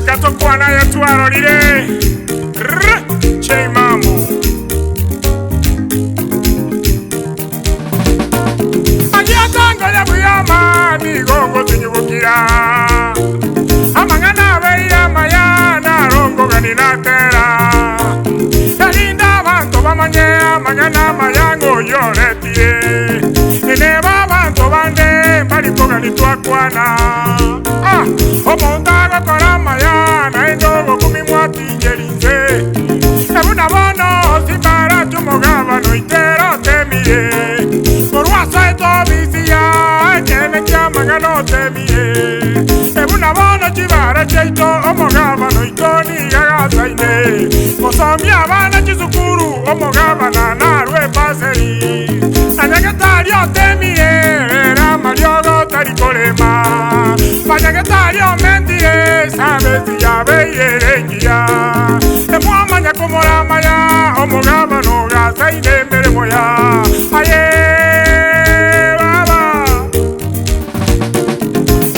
reka tokwana yatwarorire cheimamu agiatanga yabuyama nigongo tunyubukira amangana beya mayana rongo ganinatera nalinda abantu bamanye amangana mayango yoretie eneba abantu bande baliko ganitwakwana omondago korama yana endogo kumimwatingerinze ebuna bono simbara cy'umugabano itero temiye korwasa etobisiya ekene cyamagano temiye ebuna bono kibara cyeito omugabano itoni yagasaine osomya abana kizukuru omugabana narwe paseri anyagetari otemiye era mariogo tarikolema Payagetari omendie sabesi yabeyerengia emwamanya kumurama ya omugabano gasaine meremo ya aye baba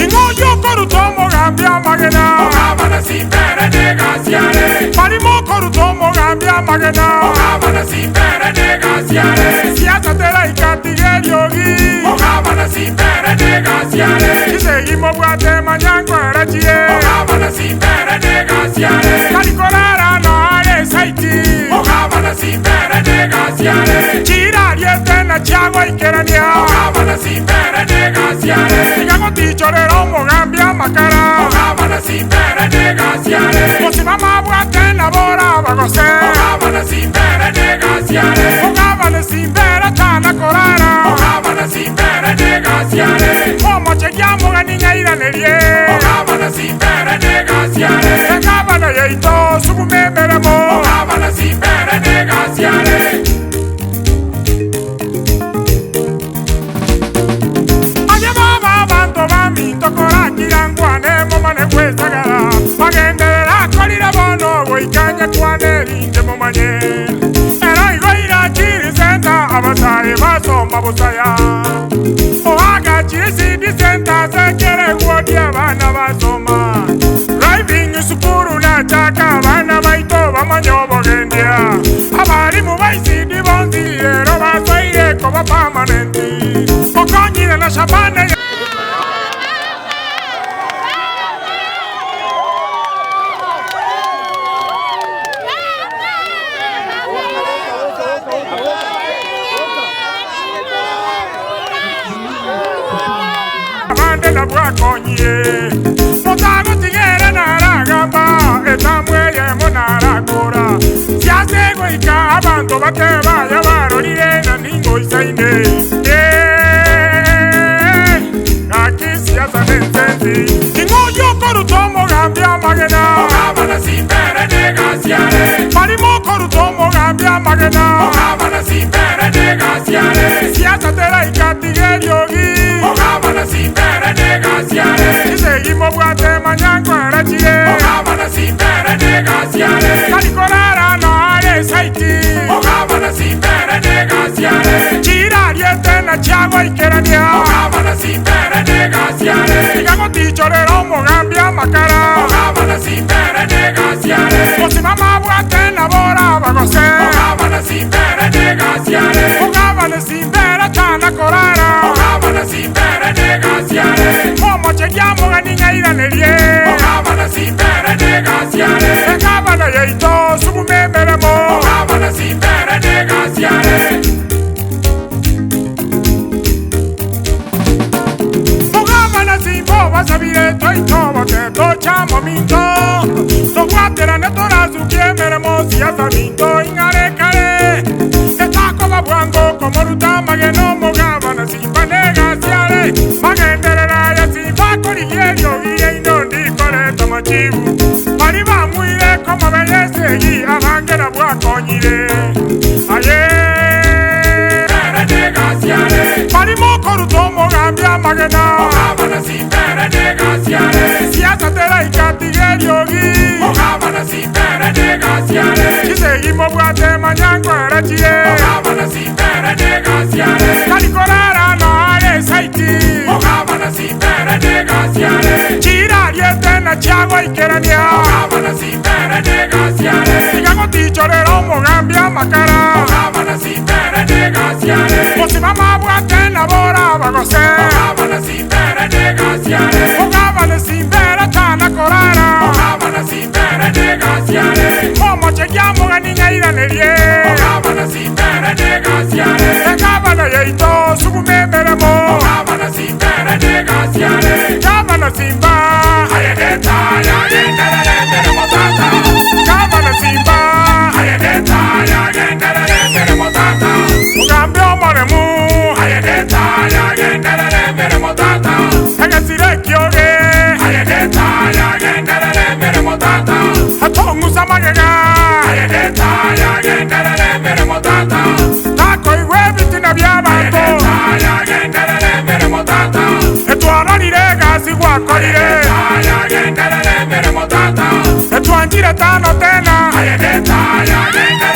ingoyo koruto omugambia magena omugabana simbere negasiare palimo koruto omugambia magena omugabana simbere negasiare siasa tera ikatigeriogi omugabana simbere negasiare Seguimos Guatemala, Guarachie. Ogabana simbere negasiare. Calicorara no ares Haití. Ogabana simbere negasiare. Chirariete na Chiagua y Kerania. Ogabana simbere negasiare. Sigamos tichorero Mogambia Macara. Ogabana simbere negasiare. Mosimama Guatena Bora Bagose. Ogabana simbere negasiare. Ogabana simbere Tana Corara. Ogabana simbere negasiare. Como chequeamos niña iranerie ogabana simbere negasiare ogabana yeito sumumemeremo ogabana simbere negasiare anyababa bantu baminto korakirangwane momane kwesagara magenderera kolira bono goikanya kwane rinde momanye era igoira kirisenta abasaye basoma busaya ohaga chisi disenta sekere wodi abana basoma driving sukuru na chaka abana baito bamanyobo gendia abari mu baisi dibonzi ero basoire koba permanenti okonyire na shabane na bwakonye motago tigere naragamba etamweye monaragora siasego ika abantu bateba yabarorire na ningo isaine akisi yasanensenzi ingoyo korutomo gambia magena ogabana simbere negasiare palimo korutomo gambia magena ogabana simbere negasiare siasatera ikatigeriogi ogabana simbere negasiare Seguimos Guatemala, Guarachie. Ogabana simbere negasiare Calicorara no ares Haití. Ogabana simbere negasiare Chirariete na Chiagua y Kerania. Ogabana simbere negasiare Sigamos tichorero Mogambia Macara. Ogabana simbere negasiare Mosimama Guatena Bora Bagose. Ogabana simbere negasiare Ogabana simbere Tana Corara. Ogabana simbere negasiare Como chequeamos la niña iranerie ogabana simbere negasiare ogabana yeito sumumemeremo ogabana simbere negasiare ogabana simbo basabire toito bote tochamo minto toguatera netora sukiemeremo siasa minto ingarekare etako babuango como ruta mageno mogabana simba negasiare magenderera ya simba korigerio iye inondi kore tomachibu mariba muire como beyesegi abangera bwakonyire aye negasiare marimo korutomo gambia magena ogabana simbere negasiare siasa tera ikatigeriogi ogabana simbere negasiare Seguimos Guatemala, Guarachie. Ogabana simbere negasiare Calicorara no ares Haití. Ogabana simbere negasiare Chirariete na Chiagua y Kerania. Yeito sugume meremo Ogamana simbere negasiare Gamana simba Ayedeta yagendere meremo tata Gamana simba Ayedeta yagendere meremo tata Ogambio moremu Ayedeta yagendere meremo tata Agasire kyoge Ayedeta yagendere meremo tata Hatongu samagega Ayedeta yagendere meremo tata Tako iwe bitina byabanto Ayedeta yagendere meremo tata Etwararire gasi gwakorire yagendere meremo tata Etwanjire tano tena Ayedeta yagendere